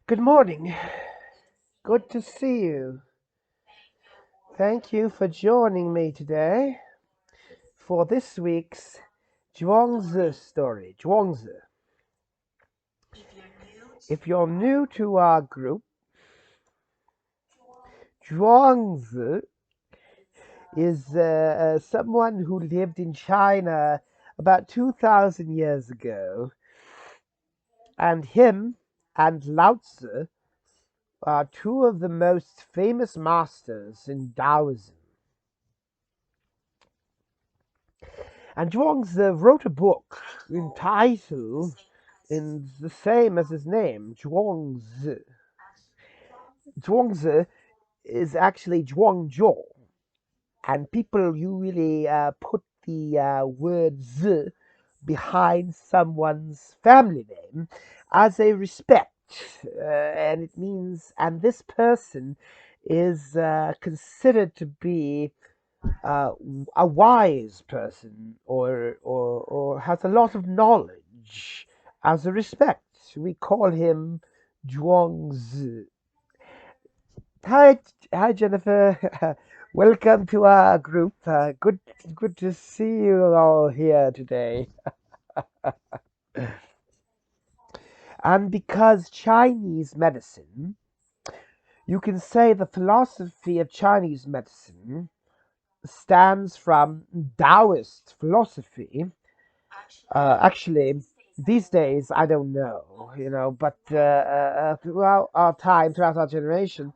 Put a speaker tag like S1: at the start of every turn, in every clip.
S1: Good morning. Good to see you. Thank you for joining me today for this week's Zhuang Tzu story. Zhuang Tzu. If you're new to our group, Zhuang Tzu is someone who lived in China about 2,000 years ago, and him and Lao Tzu are two of the most famous masters in Taoism. And Zhuangzi wrote a book entitled, in the same as his name, Zhuangzi. Zhuangzi is actually Zhuangzhou, and people usually put the word Z behind someone's family name as a respect, and it means, and this person is considered to be uh, a wise person or has a lot of knowledge as a respect. We call him Zhuangzi. Hi, Jennifer. Welcome to our group. Good to see you all here today. And because Chinese medicine, you can say the philosophy of Chinese medicine stands from Taoist philosophy. Actually, these days I don't know, but throughout our time, throughout our generation,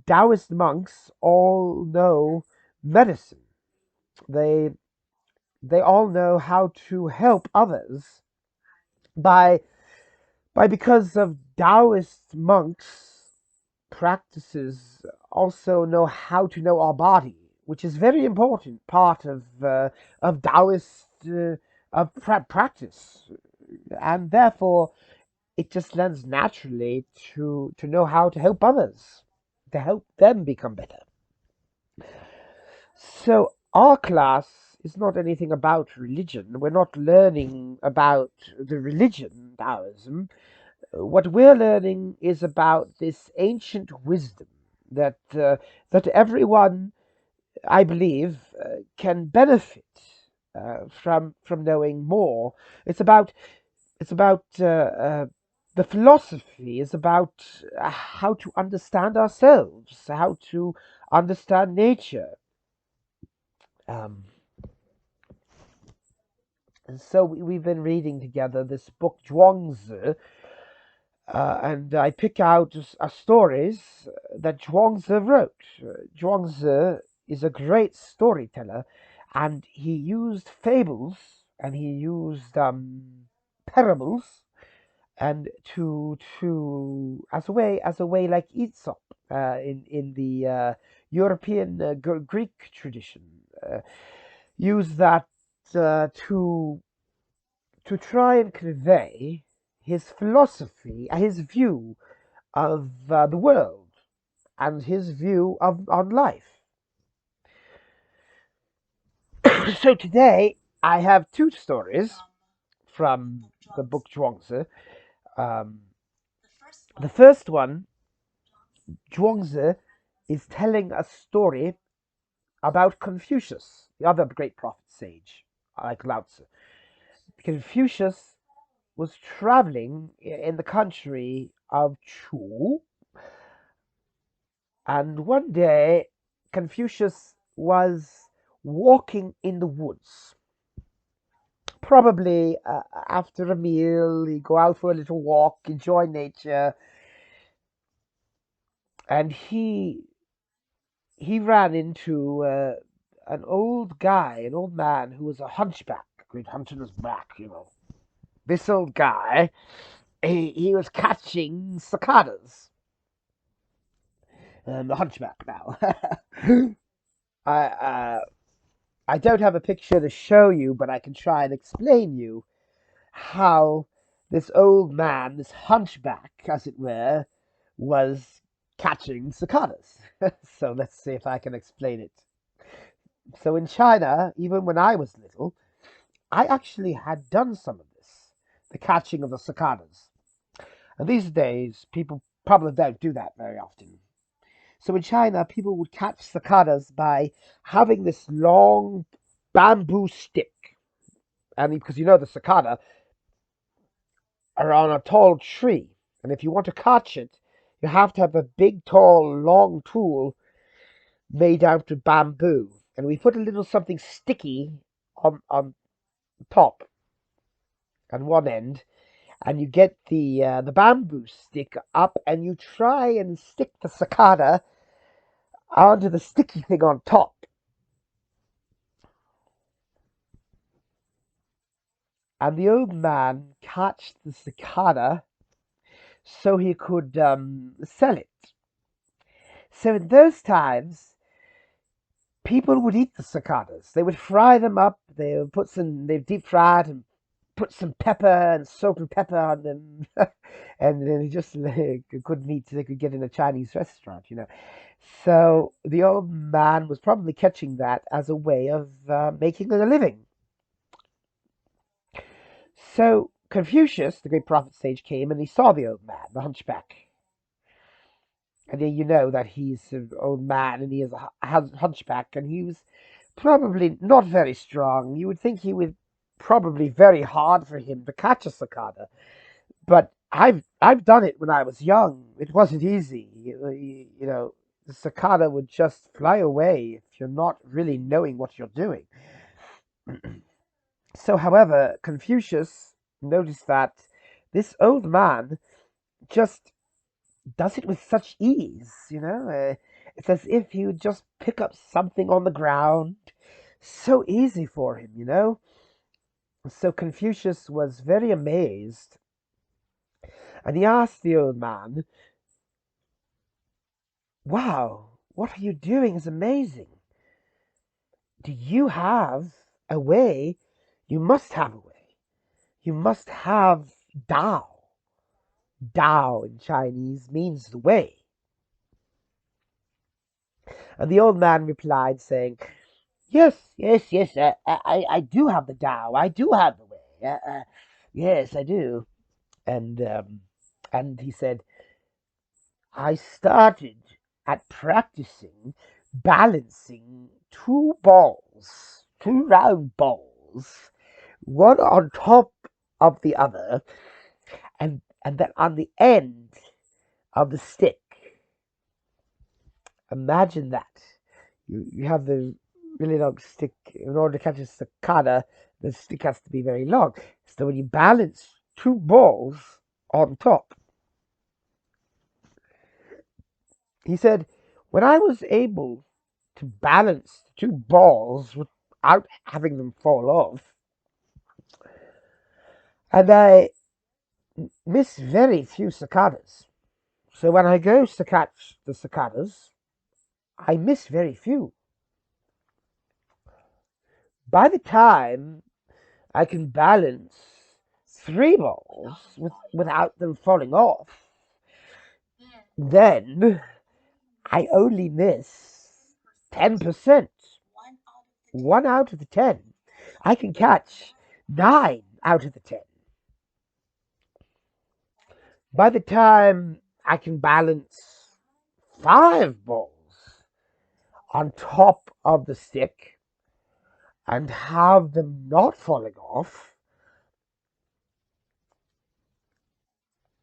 S1: Taoist monks all know medicine. They they all know how to help others by because of Taoist monks practices also know how to know our body, which is very important part of Taoist practice, and therefore it just lends naturally to know how to help others, to help them become better. So our class is not anything about religion. We're not learning about the religion Taoism. What we're learning is about this ancient wisdom that everyone, I believe, can benefit from knowing more. It's about the philosophy is about how to understand ourselves, how to understand nature. Um, and so we've been reading together this book, Zhuangzi, and I pick out stories that Zhuangzi wrote. Zhuangzi is a great storyteller, and he used fables and he used parables and to as a way like Aesop in the European Greek tradition, use that to try and convey his philosophy, his view of the world, and his view of on life. So today I have two stories from the book Zhuangzi. Um, the first one, Zhuangzi is telling a story about Confucius, the other great prophet sage, like Lao Tzu. Confucius was traveling in the country of Chu, and one day Confucius was walking in the woods. Probably after a meal, he'd go out for a little walk, enjoy nature, and he ran into an old guy, an old man who was a hunchback, great hunch on his back. This old guy, he was catching cicadas. The hunchback now. I I don't have a picture to show you, but I can try and explain you how this old man, this hunchback, as it were, was catching cicadas. So let's see if I can explain it. So in China, even when I was little, I actually had done some of this, the catching of the cicadas. And these days, people probably don't do that very often. So in China, people would catch cicadas by having this long bamboo stick. And because you know the cicada are on a tall tree. And if you want to catch it, you have to have a big, tall, long tool made out of bamboo. And we put a little something sticky on top and one end, and you get the bamboo stick up, and you try and stick the cicada onto the sticky thing on top. And the old man catched the cicada so he could sell it. So in those times, people would eat the cicadas. They would fry them up. They would they deep fried and put some pepper and salt and pepper on them, and then just good meat they could get in a Chinese restaurant, you know. So the old man was probably catching that as a way of making a living. So Confucius, the great prophet sage, came and he saw the old man, the hunchback. And then you know that he's an old man and he is a hunchback, and he was probably not very strong. You would think he would probably very hard for him to catch a cicada. But I've done it when I was young. It wasn't easy. You know, the cicada would just fly away if you're not really knowing what you're doing. So, however, Confucius noticed that this old man just does it with such ease, you know? It's as if he would just pick up something on the ground. So easy for him, you know? So Confucius was very amazed, and he asked the old man, "Wow, what are you doing is amazing. Do you have a way? You must have a way. You must have Tao. Tao in Chinese means the way." And the old man replied, saying, "Yes, yes, yes, I do have the Tao. I do have the way. Yes, I do." And he said, "I started at practicing balancing two round balls, one on top of the other, and then on the end of the stick. Imagine that. You have the really long stick. In order to catch a cicada, the stick has to be very long. So when you balance two balls on top, he said, when I was able to balance two balls without having them fall off, and I miss very few cicadas. So when I go to catch the cicadas, I miss very few. By the time I can balance three balls without them falling off, then I only miss 10%. One out of the 10. I can catch nine out of the 10. By the time I can balance five balls on top of the stick and have them not falling off,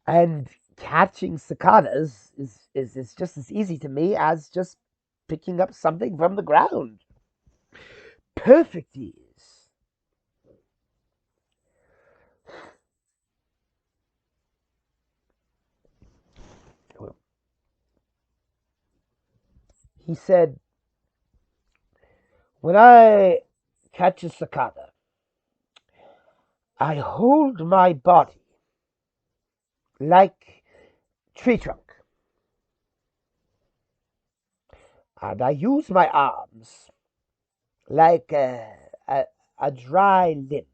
S1: and catching cicadas is just as easy to me as just picking up something from the ground. Perfect ease. He said, when I catch a cicada, I hold my body like tree trunk, and I use my arms like a dry limb.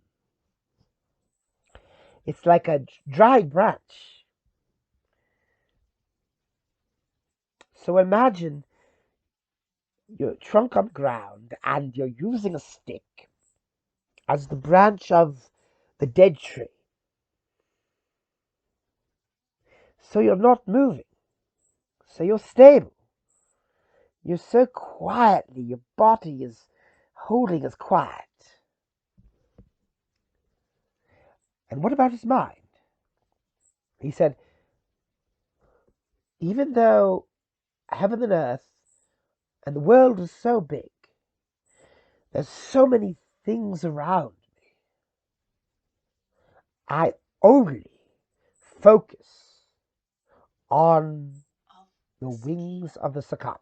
S1: It's like a dry branch. So imagine your trunk on the ground and you're using a stick as the branch of the dead tree. So you're not moving. So you're stable. You're so quietly, your body is holding us quiet. And what about his mind? He said, even though heaven and earth and the world is so big, there's so many things around me. I only focus on the wings of the cicada.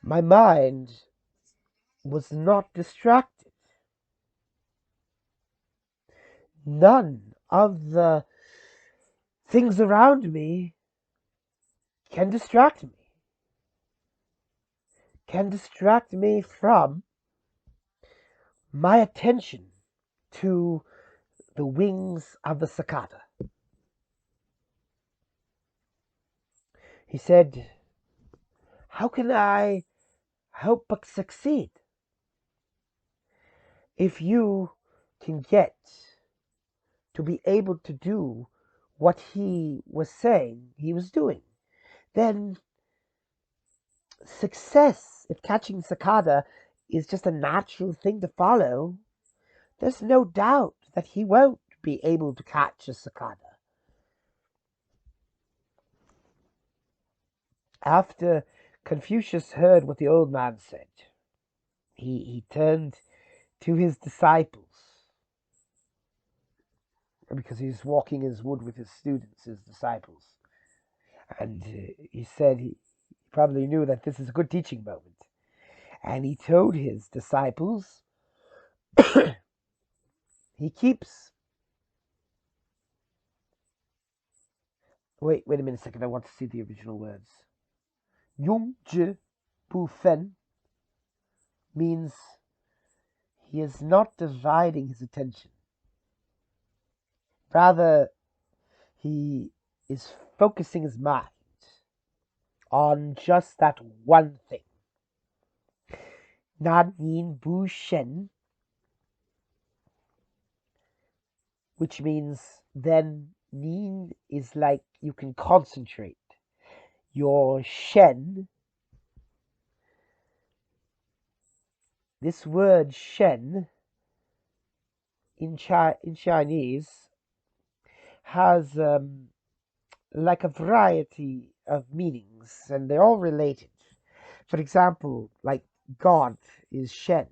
S1: My mind was not distracted. None of the things around me can distract me from my attention to the wings of the cicada. He said, how can I help but succeed if you can get to be able to do what he was saying he was doing? Then success, if catching cicada is just a natural thing to follow, there's no doubt that he won't be able to catch a cicada. After Confucius heard what the old man said, he turned to his disciples, because he was walking his wood with his students, his disciples. And he said he probably knew that this is a good teaching moment. And he told his disciples, he keeps... Wait a minute a second. I want to see the original words. Yung Zhi Bu Fen means he is not dividing his attention. Rather, he is focusing his mind on just that one thing. Nan Yin Bu Shen, which means then Nin is like you can concentrate. Your Shen, this word Shen in Chinese has like a variety of meanings, and they're all related. For example, like God is Shen,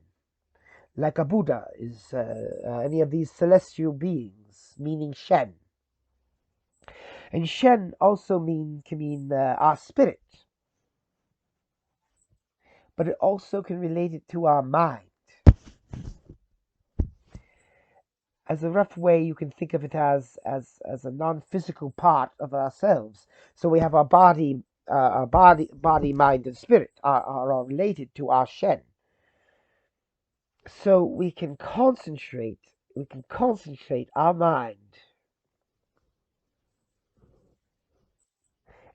S1: like a Buddha is any of these celestial beings, meaning Shen. And Shen also can mean our spirit, but it also can relate it to our mind. As a rough way, you can think of it as a non-physical part of ourselves. So we have our body, mind, and spirit are related to our Shen. So we can concentrate our mind.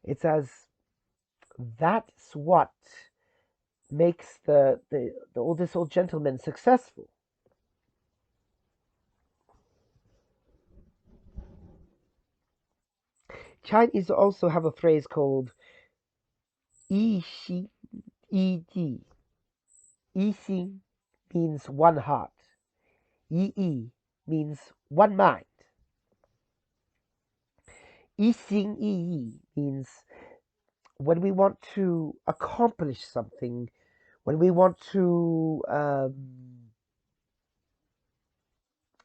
S1: It's as that's what makes this old gentleman successful. Chinese also have a phrase called yi xi yi ji. Yi xi means one heart. Yi yi means one mind. Yi xing yi yi means when we want to accomplish something, when we want to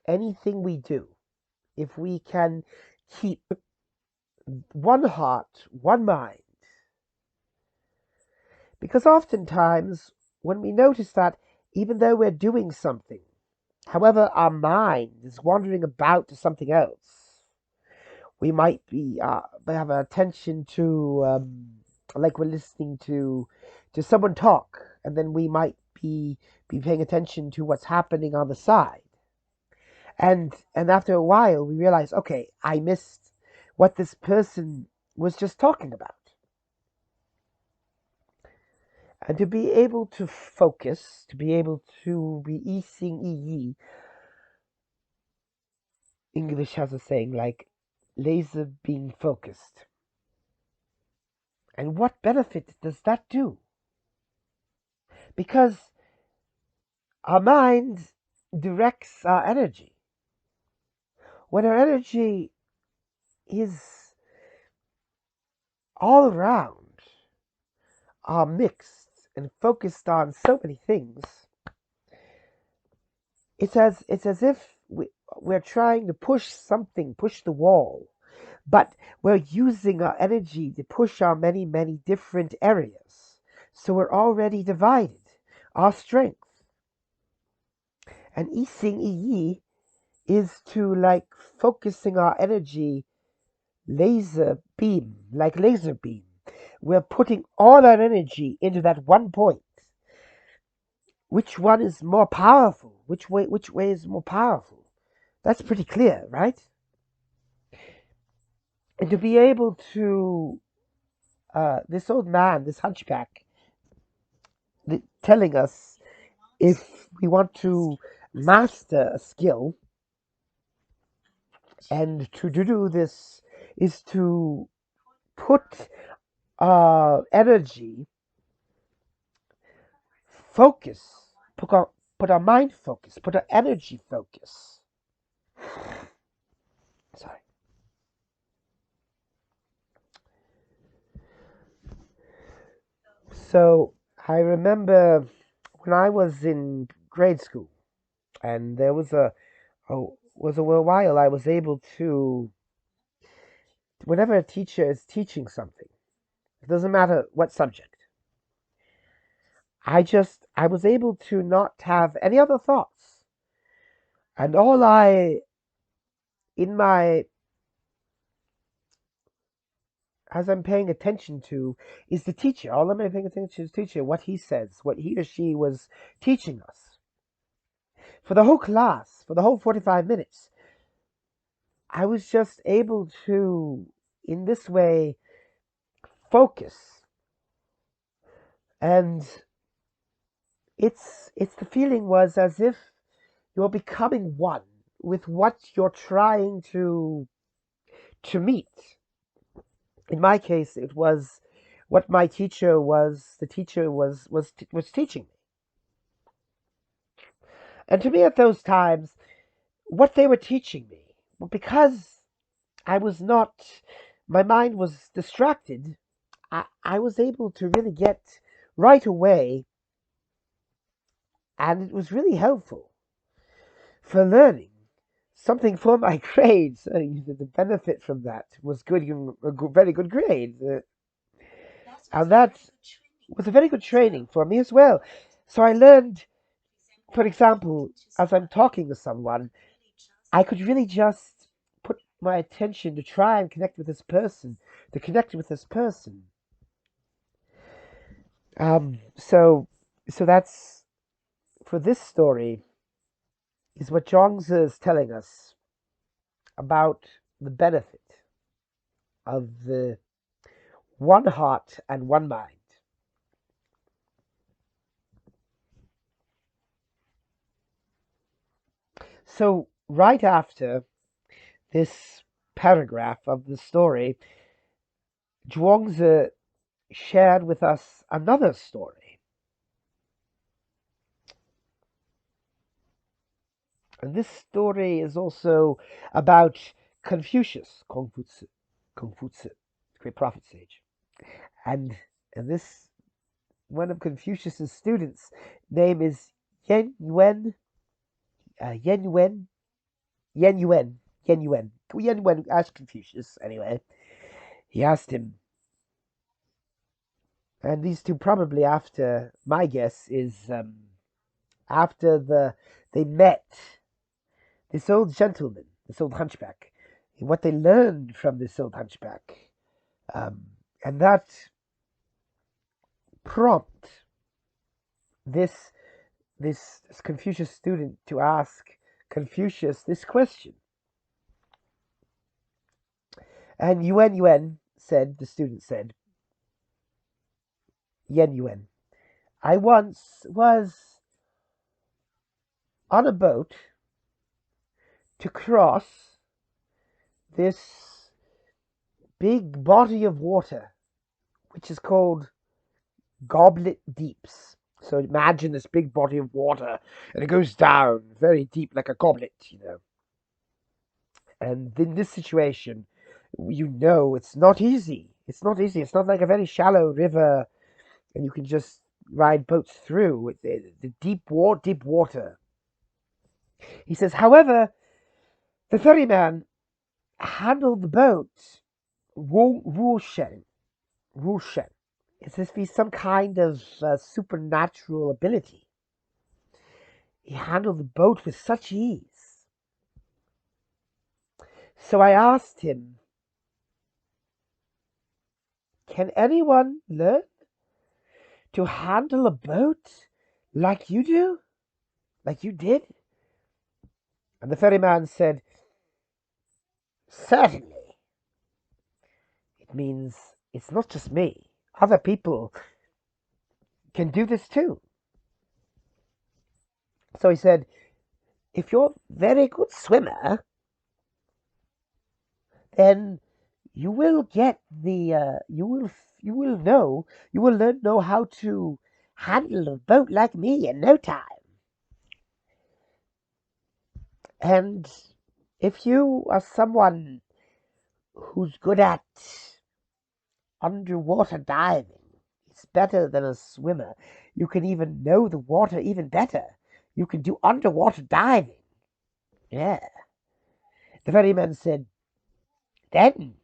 S1: anything we do, if we can keep one heart, one mind. Because oftentimes, when we notice that even though we're doing something, however, our mind is wandering about to something else, we might have our attention to, like we're listening to someone talk, and then we might be paying attention to what's happening on the side. And after a while, we realize, okay, I missed what this person was just talking about. And to be able to focus, to be able to be yi xing yi yi, English has a saying like, laser beam focused. And what benefit does that do? Because our mind directs our energy. When our energy is all around, are mixed and focused on so many things, it's as if we're trying to push the wall, but we're using our energy to push our many different areas. So we're already divided. Our strength. And I Xing Yi is to like focusing our energy like laser beam. We're putting all our energy into that one point. Which one is more powerful? Which way is more powerful? That's pretty clear, right? And to be able to this old man, this hunchback, telling us if we want to master a skill, and to do this is to put energy, focus, put our mind focus, put our energy focus. Sorry. So I remember when I was in grade school, and there was a while I was able to, whenever a teacher is teaching something, it doesn't matter what subject, I was able to not have any other thoughts, and all I in my as I'm paying attention to is the teacher. All I'm paying attention to is the teacher, what he says, what he or she was teaching us. For the whole class, for the whole 45 minutes, I was just able to, in this way, focus. And it's the feeling was as if you're becoming one with what you're trying to meet. In my case, it was what my teacher was. The teacher was teaching me. And to me, at those times, what they were teaching me, because I was not, my mind was distracted, I was able to really get right away, and it was really helpful for learning something for my grades. The benefit from that was good, a very good grade. And that was a very good training for me as well. So I learned, for example, as I'm talking to someone, I could really just put my attention to try and connect with this person, to connect with this person. So that's for this story is what Zhuang Tzu is telling us about the benefit of the one heart and one mind. So right after this paragraph of the story, Zhuang Tzu shared with us another story. And this story is also about Confucius, Confucius, great prophet sage. And and this one of Confucius's students' name is Yen Yuen, Yen Yuen, Yen Yuen, Yen Yuen. Yen Yuen asked Confucius anyway. He asked him, and these two probably after my guess is after they met this old gentleman, this old hunchback, what they learned from this old hunchback, um, and that prompt this this Confucius student to ask Confucius this question. And Yuen said, the student said, Yuen, I once was on a boat to cross this big body of water, which is called Goblet Deeps. So imagine this big body of water, and it goes down very deep like a goblet, And in this situation, it's not easy. It's not easy. It's not like a very shallow river, and you can just ride boats through the deep water. He says, however, the ferryman handled the boat Wushen. Wushen. It's as if he's some kind of supernatural ability. He handled the boat with such ease. So I asked him, can anyone learn to handle a boat like you do? Like you did? And the ferryman said, certainly. It means it's not just me. Other people can do this too. So he said, if you're a very good swimmer, then you will get you will know how to handle a boat like me in no time. And if you are someone who's good at underwater diving, it's better than a swimmer. You can even know the water even better. You can do underwater diving. Yeah. The ferryman said, then,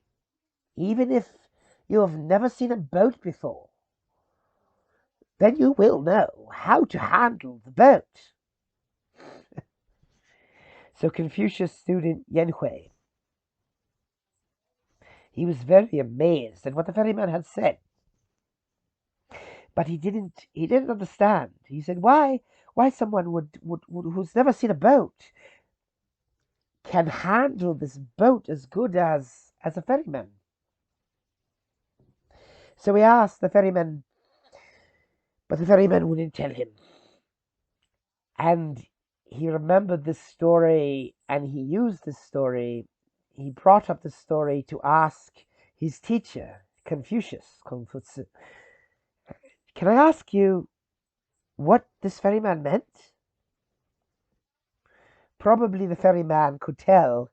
S1: even if you have never seen a boat before, then you will know how to handle the boat. So Confucius student Yan Hui, he was very amazed at what the ferryman had said. But he didn't understand. He said, why someone would who's never seen a boat can handle this boat as good as a ferryman. So he asked the ferryman, but the ferryman wouldn't tell him. And he remembered this story, and he used this story. He brought up the story to ask his teacher, Confucius. Can I ask you what this ferryman meant? Probably the ferryman could tell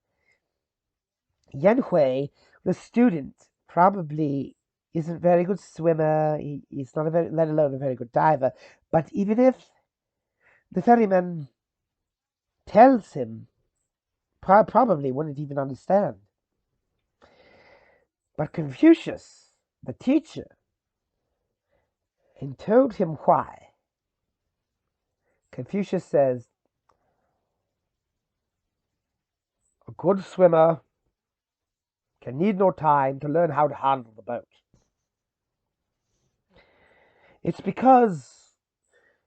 S1: Yan Hui, the student, probably isn't a very good swimmer. He's not let alone a very good diver. But even if the ferryman tells him, probably wouldn't even understand. But Confucius, the teacher, and told him why. Confucius says, a good swimmer can need no time to learn how to handle the boat. It's because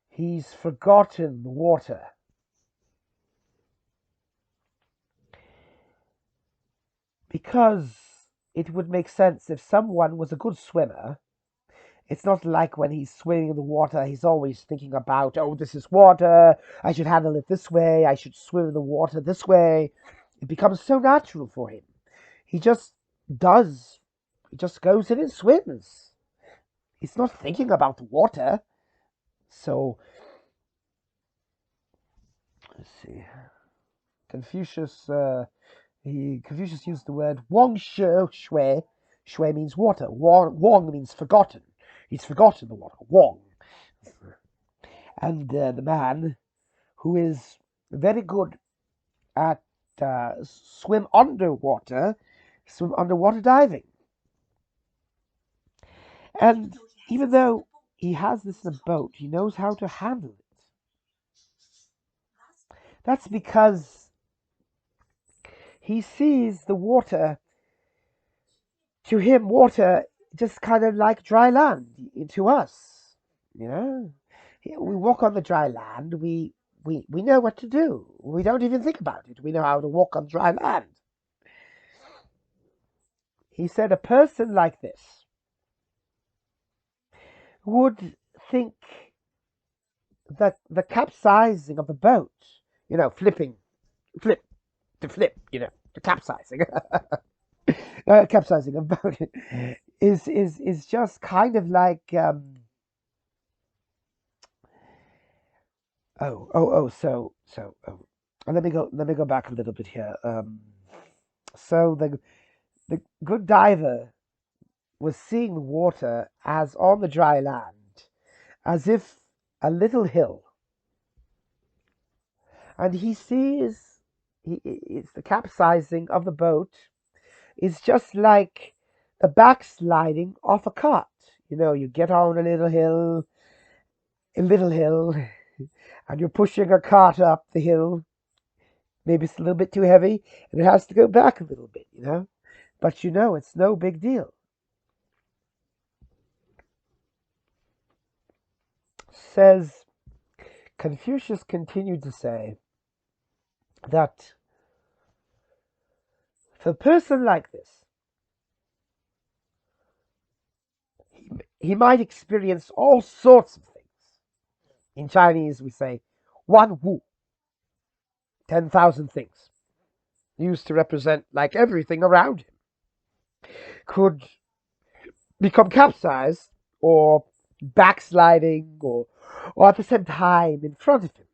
S1: he's forgotten the water. Because it would make sense if someone was a good swimmer. It's not like when he's swimming in the water, he's always thinking about, oh, this is water, I should handle it this way, I should swim in the water this way. It becomes so natural for him. He just does. He just goes in and swims. He's not thinking about the water. So, let's see. Confucius used the word Wang Shui. Shui means water. Wang means forgotten. He's forgotten the water. Wang. And the man who is very good at swim underwater diving. And even though he has this in a boat, he knows how to handle it. That's because he sees the water, to him, water just kind of like dry land to us. We walk on the dry land, we know what to do. We don't even think about it. We know how to walk on dry land. He said a person like this would think that the capsizing of the boat, flip to flip, the capsizing. capsizing a boat is just kind of like let me go back a little bit here. So the good diver was seeing the water as on the dry land, as if a little hill, and he sees it's the capsizing of the boat is just like the backsliding off a cart. You get on a little hill, and you're pushing a cart up the hill. Maybe it's a little bit too heavy, and it has to go back a little bit. But it's no big deal. Says Confucius continued to say that for a person like this, he might experience all sorts of things. In Chinese, we say, "Wan Wu," 10,000 things, used to represent like everything around him, could become capsized or backsliding or at the same time in front of him.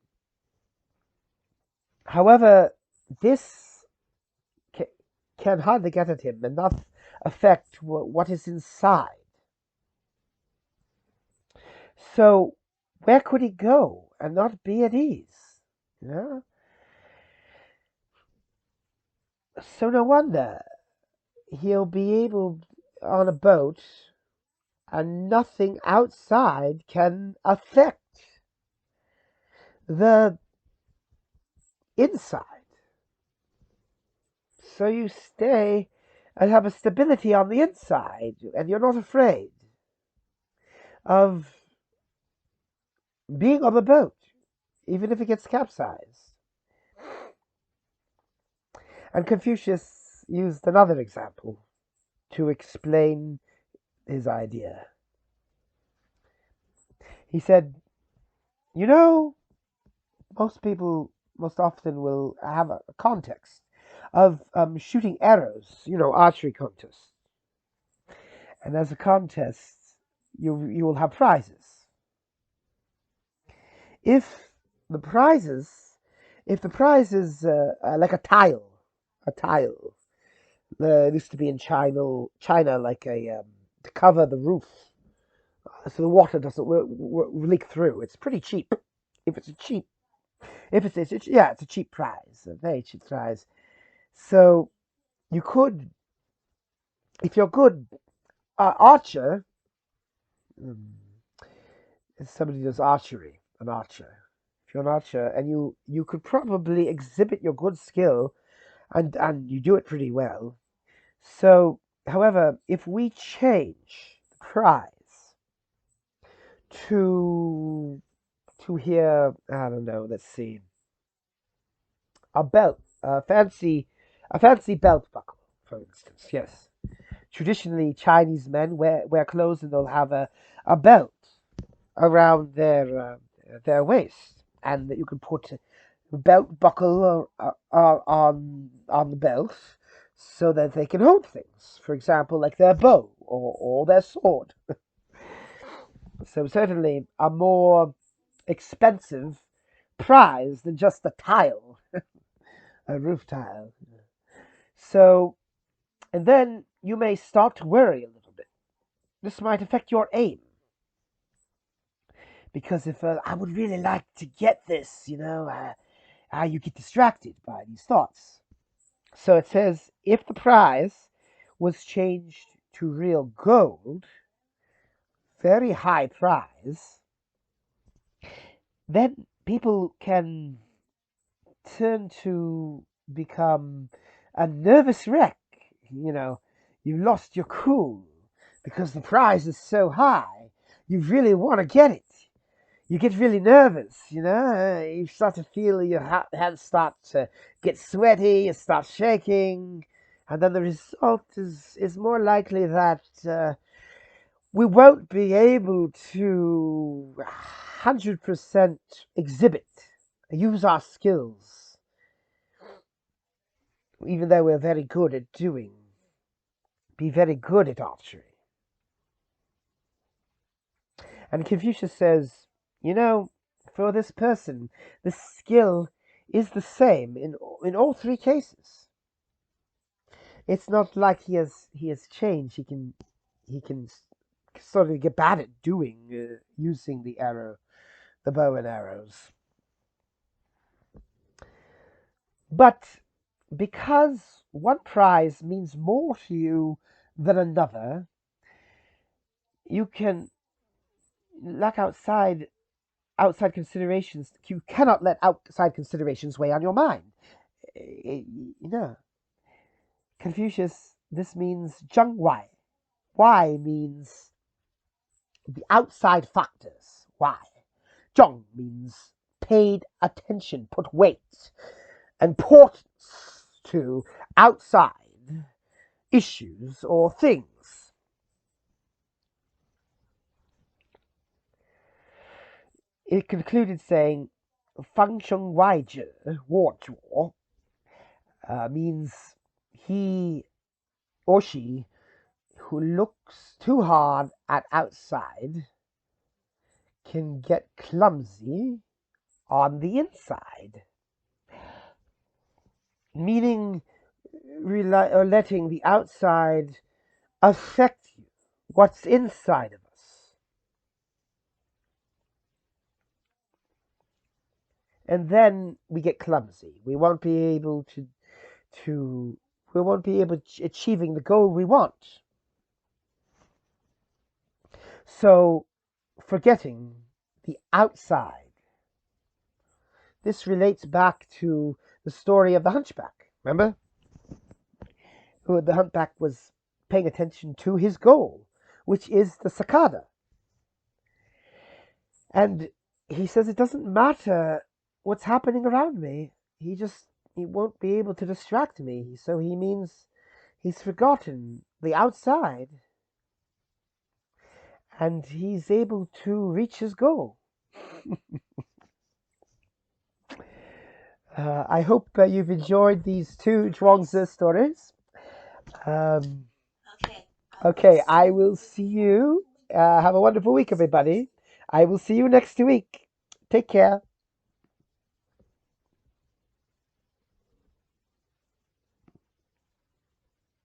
S1: However, this can hardly get at him and not affect what is inside. So, where could he go and not be at ease? Yeah. So no wonder he'll be able on a boat and nothing outside can affect the inside. So you stay and have a stability on the inside, and you're not afraid of being on the boat, even if it gets capsized. And Confucius used another example to explain his idea. He said, you know, most people most often will have a context of shooting arrows, archery contests. And as a contest, you will have prizes. If the prizes, if the prize is like a tile, used to be in China like to cover the roof, so the water doesn't leak through. It's pretty cheap. If it's a cheap, if it's yeah, it's a cheap prize, a very cheap prize. So you could, if you're good archer, um, if somebody does archery, an archer. If you're an archer, and you could probably exhibit your good skill, and you do it pretty well. So, however, if we change the prize to here, I don't know. Let's see, a belt, a fancy belt buckle, for instance. Yes, traditionally Chinese men wear clothes and they'll have a belt around their waist, and that you can put a belt buckle on the belt so that they can hold things. For example, like their bow or their sword. So certainly a more expensive prize than just a tile, a roof tile. So, and then you may start to worry a little bit. This might affect your aim. Because if I would really like to get this, you get distracted by these thoughts. So it says if the prize was changed to real gold, very high prize, then people can turn to become a nervous wreck. You know, you lost your cool because the prize is so high. You really want to get it. You get really nervous, you start to feel your hands start to get sweaty, you start shaking, and then the result is more likely that we won't be able to 100% exhibit, use our skills, even though we're very good at doing. be very good at archery. And Confucius says, for this person, the skill is the same in all three cases. It's not like he has changed. He can sort of get bad at using the arrow, the bow and arrows. But because one prize means more to you than another, you can lack outside considerations. You cannot let outside considerations weigh on your mind. You know, Confucius. This means Zheng Wai. Wai means the outside factors. Why? Zheng means paid attention, put weight, importance to outside issues or things. It concluded saying, "Fang Sheng Wai Zhi Wo Zhuo" means he or she who looks too hard at outside can get clumsy on the inside. Meaning, or letting the outside affect you, what's inside of us. And then we get clumsy. We won't be able we won't be able to achieving the goal we want. So, forgetting the outside. This relates back to the story of the Hunchback. Remember? Who the Hunchback was paying attention to his goal, which is the cicada. And he says it doesn't matter what's happening around me. He won't be able to distract me. So he means he's forgotten the outside. And he's able to reach his goal. I hope you've enjoyed these two Zhuang Tzu stories. Okay, I will see you. Have a wonderful week, everybody. I will see you next week. Take care.